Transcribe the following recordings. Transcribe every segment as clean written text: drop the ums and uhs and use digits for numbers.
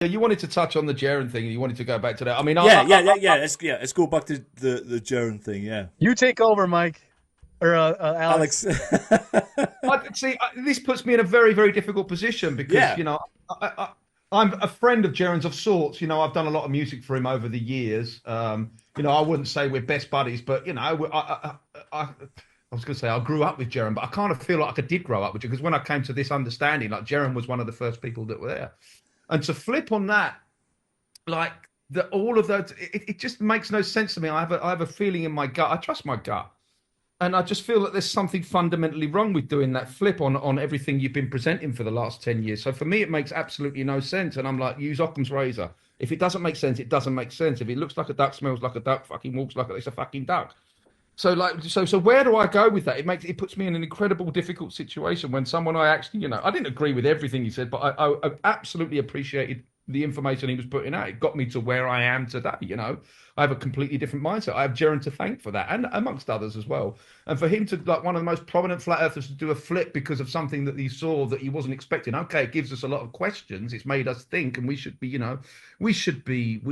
Yeah, you wanted to touch on the Jaren thing, and you wanted to go back to that. I mean, Let's go back to the Jaren thing. Yeah, You take over, Mike or Alex. Alex. see. This puts me in a very, very difficult position because Yeah, I, I, I'm a friend of Jaren's of sorts. I've done a lot of music for him over the years. I wouldn't say we're best buddies, but I was going to say I grew up with Jaren, but I kind of feel like I did grow up with you because when I came to this understanding, like Jaren was one of the first people that were there, and to flip on that, like all of that, it just makes no sense to me. I have a feeling in my gut. I trust my gut. And I just feel that there's something fundamentally wrong with doing that flip on everything you've been presenting for the last 10 years. So for me, it makes absolutely no sense. And I'm like, use Occam's razor. If it doesn't make sense, it doesn't make sense. If it looks like a duck, smells like a duck, fucking walks like it's a fucking duck. So where do I go with that? It puts me in an incredible difficult situation when someone I actually, I didn't agree with everything he said, but I absolutely appreciated the information he was putting out. It got me to where I am today. I have a completely different mindset. I have Jaron to thank for that, and amongst others as well. And for him to, like, one of the most prominent flat earthers, to do a flip because of something that he saw that he wasn't expecting. Okay, it gives us a lot of questions. It's made us think, and we should be, we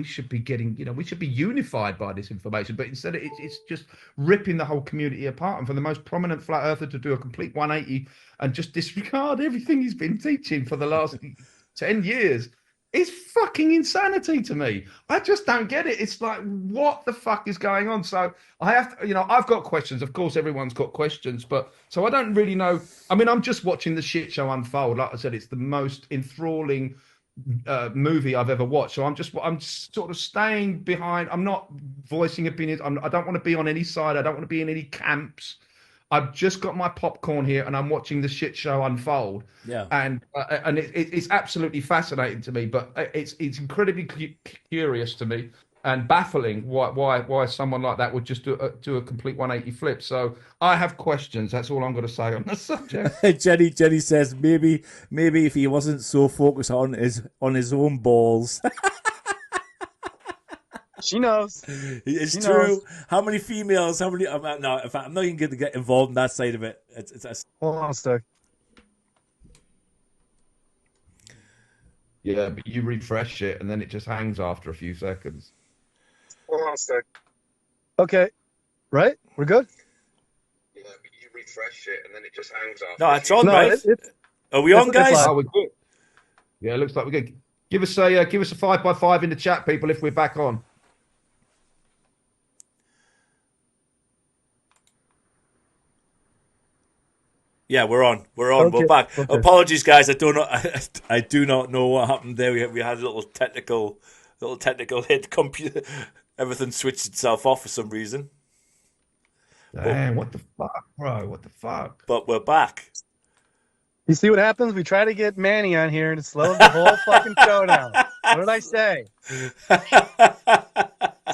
should be getting, we should be unified by this information. But instead, it's just ripping the whole community apart. And for the most prominent flat earther to do a complete 180 and just disregard everything he's been teaching for the last 10 years is fucking insanity to me. I just don't get it. It's like, what the fuck is going on? So I have to, I've got questions. Of course, everyone's got questions, but so I don't really know. I mean, I'm just watching the shit show unfold. Like I said, it's the most enthralling movie I've ever watched. So I'm sort of staying behind. I'm not voicing opinions. I don't want to be on any side. I don't want to be in any camps. I've just got my popcorn here and I'm watching the shit show unfold. yeah. And it's absolutely fascinating to me, but it's incredibly curious to me and baffling why someone like that would just do a complete 180 flip. So I have questions. That's all I'm going to say on the subject. Jenny says maybe if he wasn't so focused on his own balls. She knows. It's She true. knows. How many females? How many? No, in fact, I'm not even going to get involved in that side of it. Hold on a sec. Yeah, but you refresh it and then it just hangs after a few seconds. Hold on a sec. Okay. Right? We're good? Yeah, but you refresh it and then it just hangs after No, a it's few on, No, right? Are we on, it's guys? live. Oh, we're good. Yeah, it looks like we're good. Give us a 5x5 in the chat, people, if we're back on. Yeah, we're on. We're on. We're Okay. back. Okay. Apologies, guys. I don't know. I do not know what happened there. We had a little technical hit. Computer, everything switched itself off for some reason. But Damn, what the fuck, bro? What the fuck? but we're back. You see what happens? We try to get Manny on here and it slows the whole fucking show down. What did I say?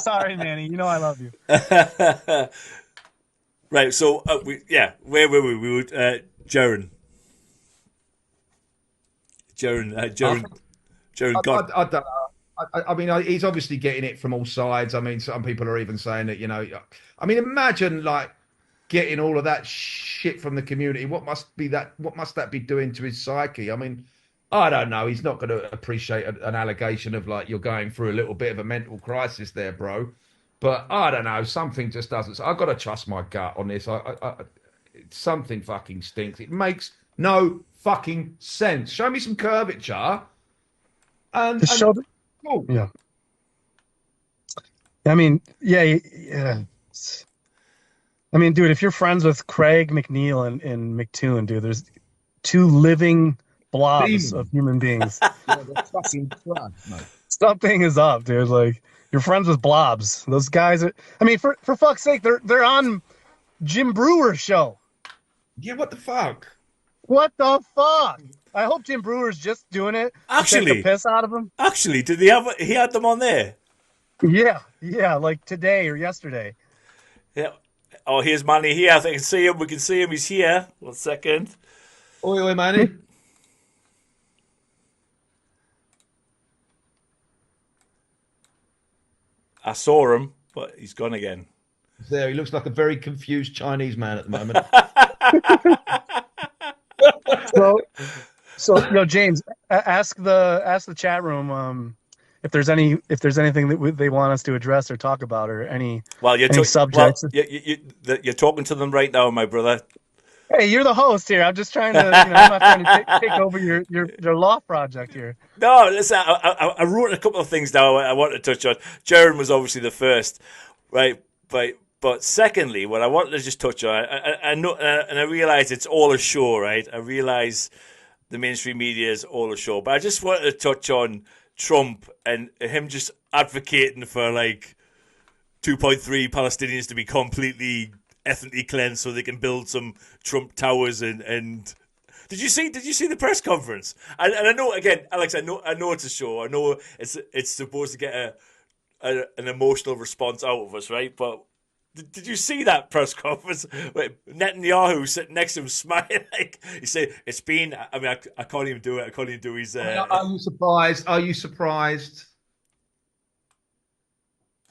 Sorry, Manny. You know I love you. Right. So where were we? We were Jaren. Jaren got. I don't know. I mean, he's obviously getting it from all sides. I mean, some people are even saying that, I mean, imagine like getting all of that shit from the community. What must that be doing to his psyche? I mean, I don't know. He's not going to appreciate an allegation of like you're going through a little bit of a mental crisis there, bro. But I don't know. Something just doesn't. I've got to trust my gut on this. Something fucking stinks. It makes no fucking sense. Show me some curvature. To And show the, oh, yeah. I mean, yeah. I mean, dude, if you're friends with Craig McNeil and McToon, dude, there's two living blobs of demon. human beings. Yeah, the fucking trash, mate. Something is up, dude. Like you're friends with blobs. Those guys are. I mean, for fuck's sake, they're on Jim Brewer's show. Yeah, what the fuck? What the fuck? I hope Jim Brewer's just doing it to take the Actually, piss out of him. did he have? He had them on there. Yeah, like today or yesterday. Yeah. Oh, here's Manny here. I think I can see him. We can see him. He's here. 1 second. Oi, oi, Manny. I saw him, but he's gone again. There, he looks like a very confused Chinese man at the moment. So So, James, ask the chat room if there's anything that they want us to address or talk about, or Well, any subjects. you're talking to them right now, my brother. Hey, you're the host here. I'm just trying to, I'm not trying to take over your law project here. No, listen, I wrote a couple of things down I want to touch on. Jaron was obviously the first, right? But secondly, what I wanted to just touch on, I know, and I realize it's all a show, right? I realize the mainstream media is all a show, but I just wanted to touch on Trump and him just advocating for like 2.3 Palestinians to be completely ethnically cleansed so they can build some Trump towers and did you see the press conference? And I know, again, Alex, I know it's a show. I know it's supposed to get an emotional response out of us, right? But did you see that press conference with Netanyahu sitting next to him smiling? Like he said, it's been. I mean, I can't even do it. I can't even do his. Are you surprised? Are you surprised?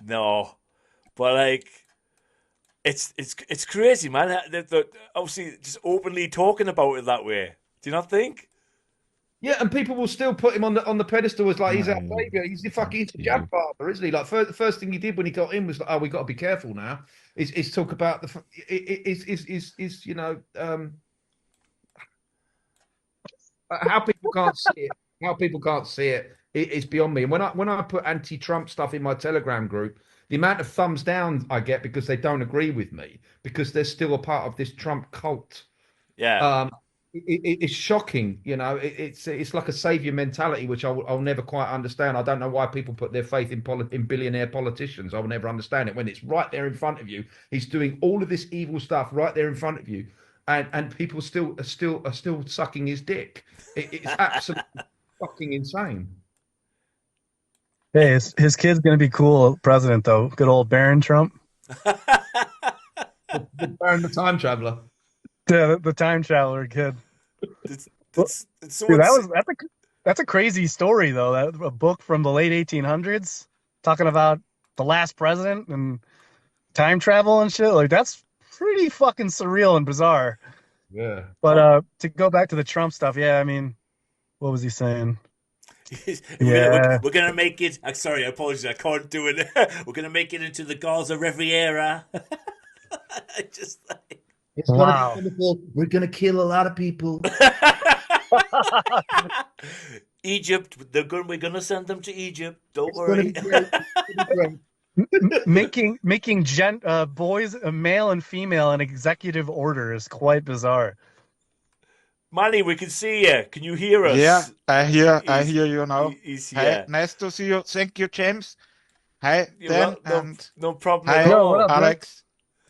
No, but like it's crazy, man. They're obviously just openly talking about it that way. Do you not think? Yeah, and people will still put him on the pedestal as like he's our savior. He's the fucking jab father, isn't he? Like the first thing he did when he got in was like, oh, we got to be careful now. Is talk about is how people can't see it. How people can't see it is beyond me. And when I put anti-Trump stuff in my Telegram group, the amount of thumbs down I get because they don't agree with me because they're still a part of this Trump cult. Yeah. Um, it's shocking, it's like a savior mentality, which I'll never quite understand. I don't know why people put their faith in billionaire politicians. I'll never understand it when it's right there in front of you. He's doing all of this evil stuff right there in front of you, and people are still sucking his dick. It's absolutely fucking insane. Hey, his kid's gonna be cool president though. Good old Barron Trump. The time traveler. Yeah, the time traveler kid. Dude, That's a crazy story though. That a book from the late 1800s talking about the last president and time travel and shit. Like that's pretty fucking surreal and bizarre. Yeah. But to go back to the Trump stuff, yeah, I mean, what was he saying? we're Yeah. gonna make it. I'm sorry, I apologize. I can't do it. We're gonna make it into the Gaza Riviera. I just like. It's gonna be Wow. wonderful. We're gonna kill a lot of people. Egypt, we're gonna send them to Egypt. Don't It's gonna worry. be great. It's gonna be great. Making boys, male and female, in executive order is quite bizarre. Manny, we can see you. Can you hear us? Yeah, I hear you now. He's Hi, here. nice to see you. Thank you, James. Hi, Dan, and no problem hi, at all. What up, man? Alex.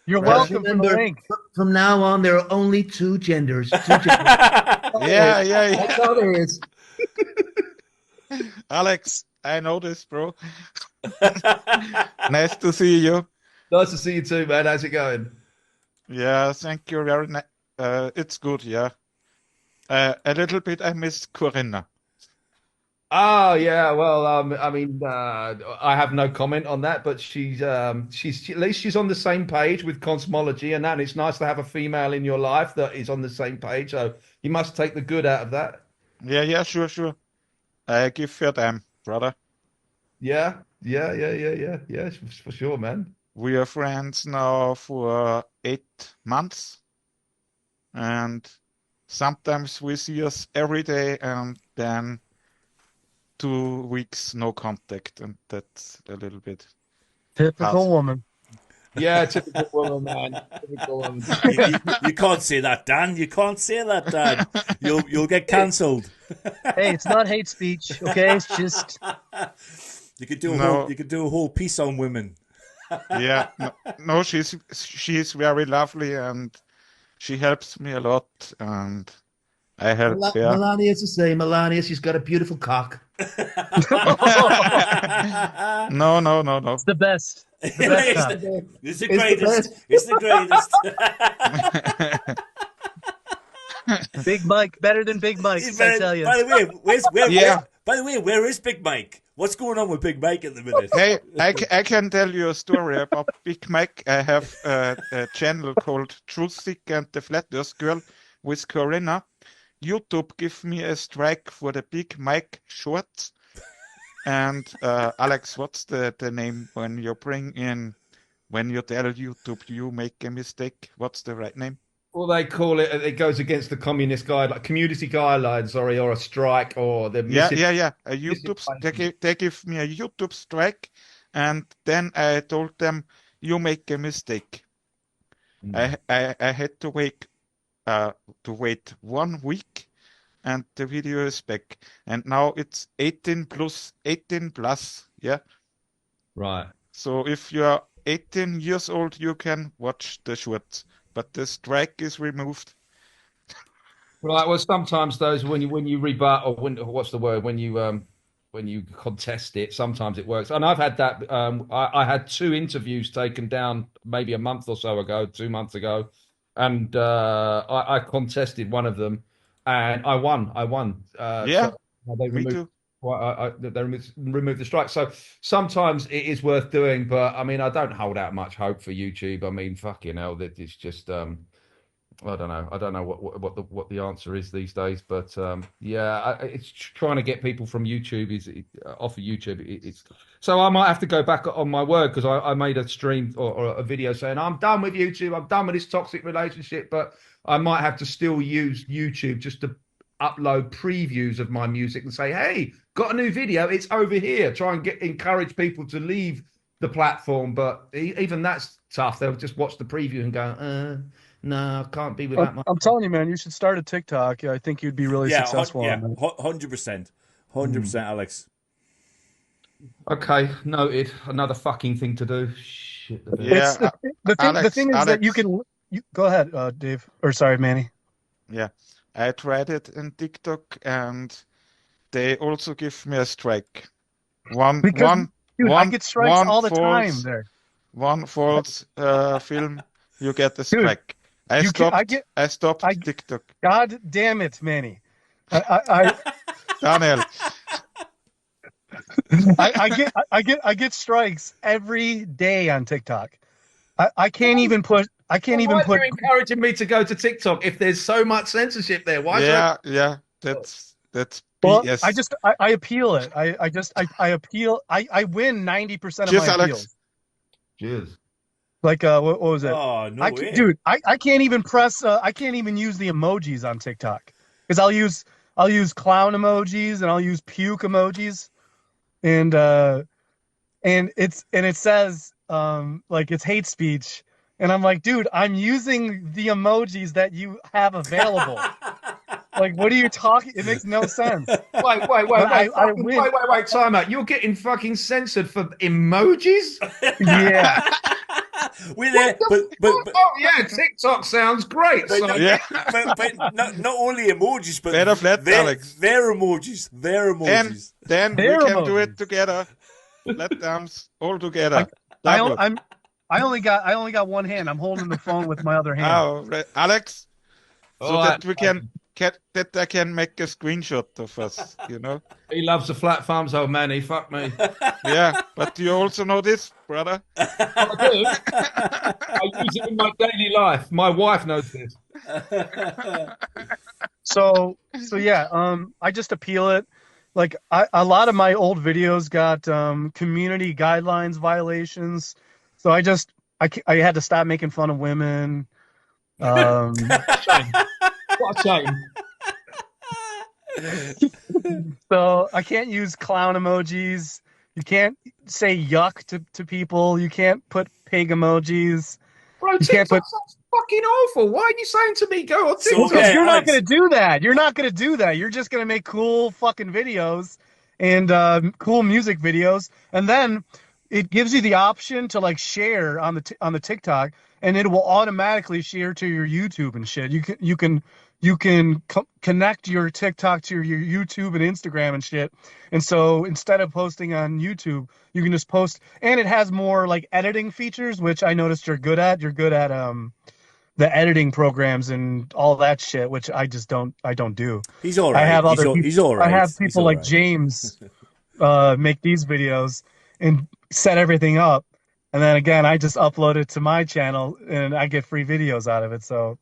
You're Right. welcome from the Remember, link. from now on, there are only two genders. Yeah. That's all there is. Alex, I know this, bro. Nice to see you. Nice to see you too, man. How's it going? Yeah, thank you very much. It's good, yeah. A little bit I miss Corinna. Oh yeah, well, I mean, I have no comment on that, but at least she's on the same page with cosmology and that. And it's nice to have a female in your life that is on the same page. So you must take the good out of that. Yeah, sure. I give her time, brother. Yeah, for sure, man. We are friends now for 8 months, and sometimes we see us every day, and then 2 weeks no contact, and that's a little bit Typical hard. woman. Yeah, typical woman, man. Typical woman. You can't say that, Dan. You can't say that, Dan. You'll get cancelled. Hey, it's not hate speech, okay? It's just You could do No. a whole piece on women. Yeah, no, she's very lovely, and she helps me a lot, and I help her. Melania's the same. Melania, she's got a beautiful cock. No. it's the best. It's The best the, time. it's the It's the greatest. best. It's the greatest. Big Mike, better than Big Mike, I tell you. By the way, Yeah. where is Big Mike? What's going on with Big Mike at the minute? Hey, I can tell you a story about Big Mike. I have a channel called Truth Sick and the Flat Earth Girl with Corinna. YouTube give me a strike for the big mic shorts. And Alex, what's the name when you when you tell YouTube you make a mistake? What's the right name? Well, they call it. It goes against the communist guide, like community guidelines, sorry, or a strike, or the Yeah. A YouTube, misinformation. they give me a YouTube strike, and then I told them you make a mistake. I had to wait 1 week, and the video is back. And now it's 18 plus. Yeah. Right. So if you are 18 years old, you can watch the shorts, but the strike is removed. Right. Well, sometimes those when you rebut or what's the word when you contest it, sometimes it works. And I've had that. I had 2 interviews taken down maybe a month or so ago, 2 months ago, and I contested one of them, and I won. Yeah, So they me removed. too. Well, they removed the strike. So sometimes it is worth doing, but I mean, I don't hold out much hope for YouTube. I mean, fucking hell, that it's just I don't know. I don't know what the answer is these days, but yeah, it's trying to get people from YouTube off of YouTube. It's so I might have to go back on my word because I made a stream or a video saying I'm done with YouTube. I'm done with this toxic relationship, but I might have to still use YouTube just to upload previews of my music and say, hey, got a new video. It's over here. Try and encourage people to leave the platform, but even that's tough. They'll just watch the preview and go, no, I can't be without my. I'm telling you, man, you should start a TikTok. I think you'd be really successful on that. 100%, 100%, Alex. Okay, noted. Another fucking thing to do. Shit. To do. Yeah, The thing is that Alex. you go ahead, Dave. Or sorry, Manny. Yeah, I tried it in TikTok, and they also give me a strike. Dude, I get strikes all the time there. One false film, you get a Dude, strike. I stopped TikTok. God damn it, Manny. Daniel. I get strikes every day on TikTok. I can't even put. Why are you encouraging me to go to TikTok if there's so much censorship there? Why? Yeah. That's well, BS. I appeal it. I appeal. I win 90% of my appeals. Cheers. Like what was it? Oh no way. Dude, I can't even press. I can't even use the emojis on TikTok because I'll use clown emojis and I'll use puke emojis, and it says like it's hate speech, and I'm like, dude, I'm using the emojis that you have available. Like, what are you talking? It makes no sense. Wait, time out. You're getting fucking censored for emojis? Yeah. Oh yeah, TikTok sounds great. But, not only emojis, but their emojis. And then we can do it together. Let them all together. I only got one hand. I'm holding the phone with my other hand. Oh, Alex, so that we can that I can make a screenshot of us, you know. He loves the flat farms, old man. He fuck me. Yeah, but you also know this, brother. I do. I use it in my daily life. My wife knows this. So yeah, I just appeal it. Like a lot of my old videos got community guidelines violations, so I had to stop making fun of women. What a shame. So I can't use clown emojis. You can't say yuck to people. You can't put pig emojis. Bro, TikTok sounds fucking awful. Why are you saying to me go on TikTok? Because you're not going to do that. You're not going to do that. You're just going to make cool fucking videos and cool music videos, and then it gives you the option to like share on the TikTok, and it will automatically share to your YouTube and shit. You can connect your TikTok to your YouTube and Instagram and shit. And so instead of posting on YouTube, you can just post, and it has more like editing features, which I noticed you're good at. You're good at the editing programs and all that shit, which I don't do. He's all right. I have other people. He's all right. I have people like James make these videos and set everything up. And then again, I just upload it to my channel and I get free videos out of it. So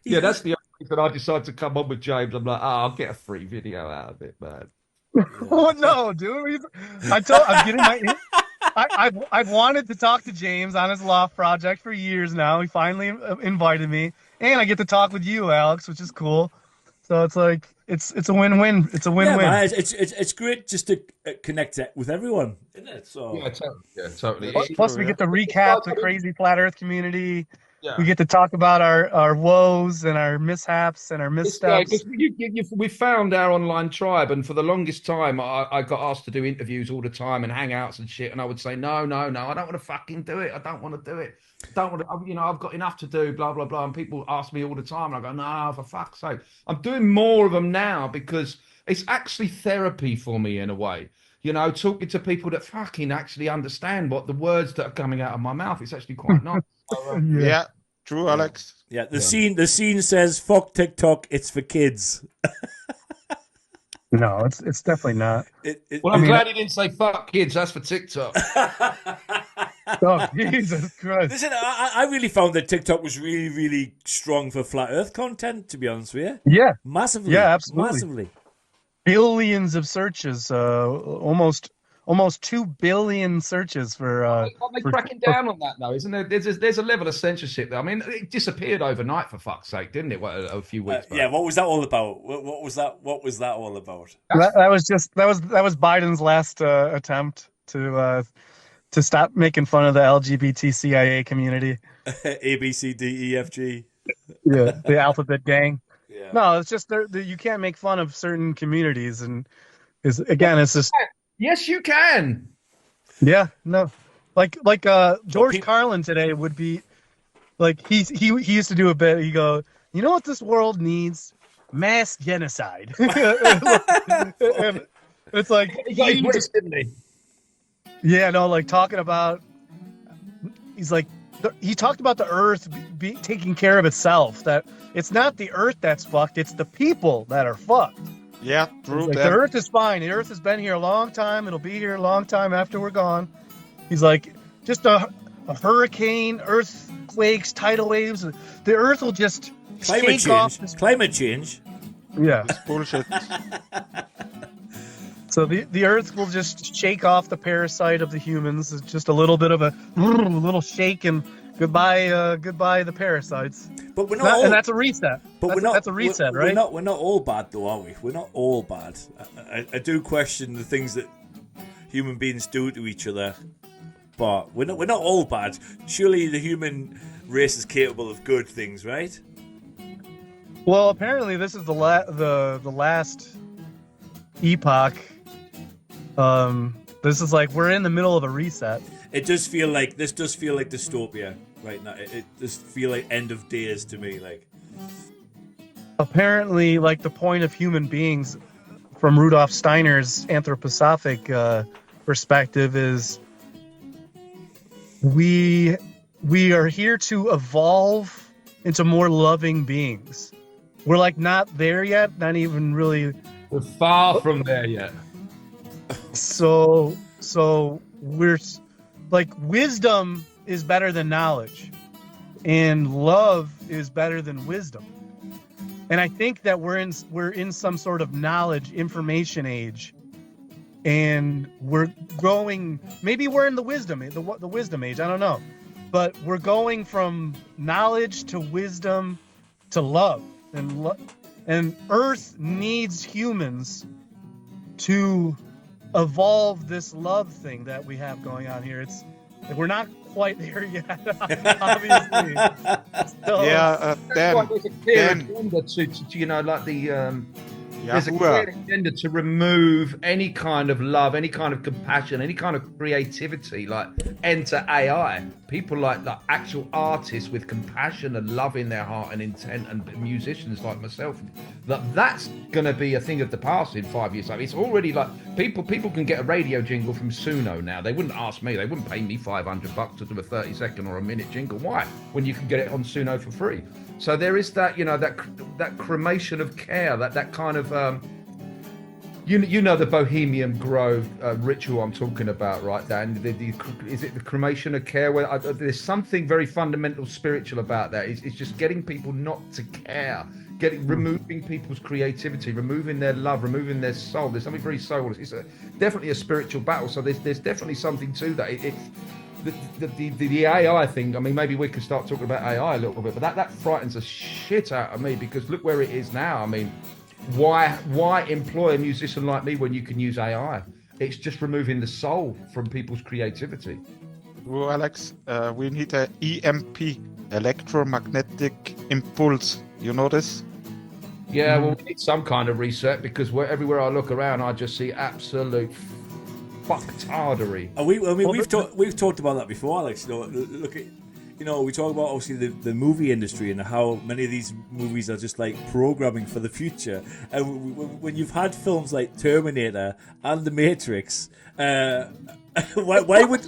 Yeah, that's the only reason I decided to come on with James. I'm like, oh, I'll get a free video out of it, man. Oh no, dude! I'm getting my. I've wanted to talk to James on his loft project for years now. He finally invited me, and I get to talk with you, Alex, which is cool. So it's like it's a win-win. It's a Yeah, win-win. man, it's great just to connect it with everyone, isn't it? So Yeah, totally. Yeah, totally. Plus, It- plus we yeah. get to recap the crazy flat Earth community. yeah. We get to talk about our woes and our mishaps and our It's great missteps. because we found our online tribe, and for the longest time, I got asked to do interviews all the time and hangouts and shit, and I would say, no, no, no, I don't want to fucking do it. I don't want to do it. I don't want to, you know, I've got enough to do, blah, blah, blah. And people ask me all the time, and I go, no, for fuck's sake. I'm doing more of them now because it's actually therapy for me in a way. You know, talking to people that fucking actually understand what the words that are coming out of my mouth. It's actually quite nice. So, Yeah, true, Alex. yeah, the scene says, "Fuck TikTok, it's for kids." No, it's definitely not. well, I'm glad he didn't say fuck kids. That's for TikTok. Oh, Jesus Christ. Listen, I really found that TikTok was really, really strong for flat Earth content. To be honest with you, Yeah, massively, Yeah, absolutely. massively. billions of searches, almost 2 billion searches for. Are they for- cracking down on that though? Isn't there? There's a level of censorship there. I mean, it disappeared overnight for fuck's sake, didn't it? What, a few weeks back. Yeah, what was that all about? What was that? What was that all about? that was Biden's last attempt to stop making fun of the LGBT CIA community. A B C D E F G. Yeah, the alphabet gang. Yeah. No, it's just you can't make fun of certain communities, and it's just Yes, you can. yeah, no, like George people- Carlin today would be like he used to do a bit. He go, you know what this world needs? Mass genocide. And it's like He got his British, didn't he? yeah, no, like talking about. He's like he talked about the Earth taking care of itself. That it's not the Earth that's fucked; it's the people that are fucked. Yeah, true. Like, the Earth is fine. The Earth has been here a long time. It'll be here a long time after we're gone. He's like, just a hurricane, earthquakes, tidal waves. The Earth will just Climate shake off. change. Climate change. Yeah. It's bullshit. So the Earth will just shake off the parasite of the humans. It's just a little bit of a little shake and goodbye the parasites. But we're not all, And that's a reset. but That's a reset, right? We're not all bad, though, are we? We're not all bad. I do question the things that human beings do to each other, but we're not all bad. Surely the human race is capable of good things, right? Well, apparently this is the last epoch. This is like we're in the middle of a reset. This does feel like dystopia right now. It does feel like end of days to me. Like Apparently, like the point of human beings from Rudolf Steiner's anthroposophic perspective is we are here to evolve into more loving beings. We're like not there yet, not even really. We're far from there yet. So we're like wisdom is better than knowledge, and love is better than wisdom. And I think that we're in some sort of knowledge information age, and we're growing. Maybe we're in the wisdom age. I don't know, but we're going from knowledge to wisdom to love, and Earth needs humans to evolve this love thing that we have going on here. It's we're not quite there yet, obviously. So, Yeah, There's a clear Dan. agenda to you know, like the Yeah, there's a clear agenda to remove any kind of love, any kind of compassion, any kind of creativity, like enter AI. People like actual artists with compassion and love in their heart and intent, and musicians like myself. That's going to be a thing of the past in 5 years. Like, it's already like people can get a radio jingle from Suno now. They wouldn't ask me. They wouldn't pay me $500 to do a 30-second or a minute jingle. Why? When you can get it on Suno for free. So there is that, you know, that cremation of care, that kind of You know the Bohemian Grove ritual I'm talking about, right, Dan? Is it the cremation of care? Where there's something very fundamental spiritual about that. It's just getting people not to care, removing people's creativity, removing their love, removing their soul. There's something very soulless. It's definitely a spiritual battle. So there's definitely something to that. The AI thing. I mean, maybe we could start talking about AI a little bit, but that frightens the shit out of me, because look where it is now. I mean, why employ a musician like me when you can use AI? It's just removing the soul from people's creativity. Well, Alex, we need a EMP, electromagnetic impulse. You know this? Yeah, well, we need some kind of reset, because everywhere I look around, I just see absolute fucktardery. We've talked about that before, Alex. Look at. We talk about obviously the movie industry and how many of these movies are just like programming for the future. And when you've had films like Terminator and The Matrix, why would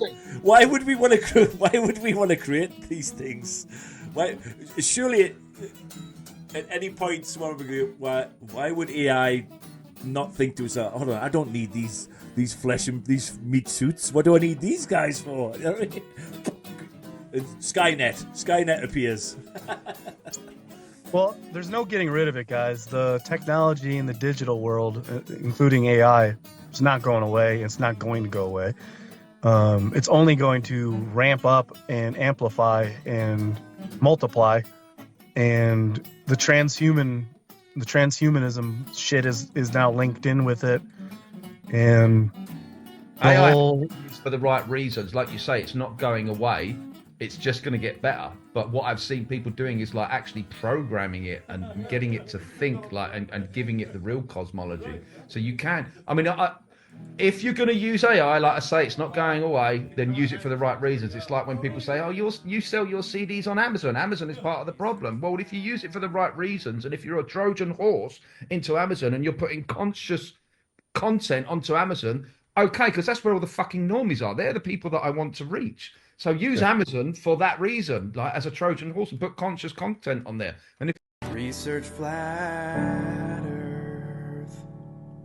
we want to create these things? Surely at any point someone would go, why would AI not think to itself, hold on, I don't need these flesh and these meat suits. What do I need these guys for? Skynet appears. Well, there's no getting rid of it, guys. The technology in the digital world, including AI, is not going away. It's not going to go away. It's only going to ramp up and amplify and multiply. And the transhumanism shit is now linked in with it. And AI is for the right reasons. Like you say, it's not going away. It's just going to get better. But what I've seen people doing is like actually programming it and getting it to think, like, and giving it the real cosmology. So you can, I mean, if you're going to use AI, like I say, it's not going away, then use it for the right reasons. It's like when people say, oh, you sell your CDs on Amazon. Amazon is part of the problem. Well, if you use it for the right reasons, and if you're a Trojan horse into Amazon and you're putting conscious content onto Amazon, okay, because that's where all the fucking normies are. They're the people that I want to reach. So use Amazon for that reason, like as a Trojan horse, and put conscious content on there. And if research flat